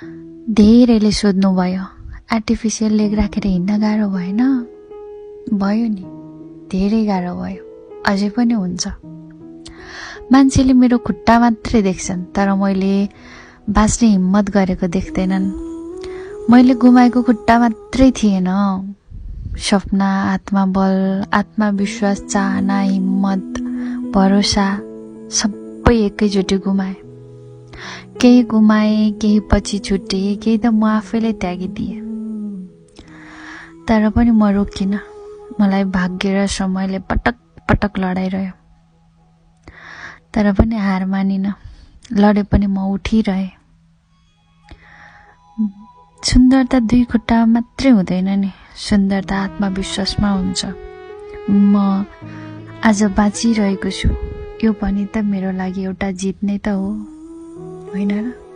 धेरैले सोध्नुभयो, artificial leg राखेर हिँड्न गाह्रो भएन? भयो नि, धेरै गाह्रो भयो, अझै पनि हुन्छ। मान्छेले मेरो खुट्टा मात्रै देख्छन्, तर मैले बाँच्ने हिम्मत गरेको देख्दैनन्। मैले गुमाएको खुट्टा मात्रै थिएन, सपना, आत्मबल, आत्मविश्वास, चाहना, हिम्मत, भरोसा सबै एकैचोटि गुमाए। केही गुमाए, केही पछि छुटे, केही त म आफैले त्यागिदिए। तर पनि म रोकिन। मलाई भाग्य र समयले पटक पटक लडाइरह्यो, तर पनि हार मानिन। लडे पनि म उठिरहे। सुन्दरता दुई खुट्टामा मात्रै हुँदैन नि, सुन्दरता आत्मविश्वासमा हुन्छ। म आज बाँचिरहेको छु, यो पनि त मेरो लागि एउटा जित नै त हो, होइन र?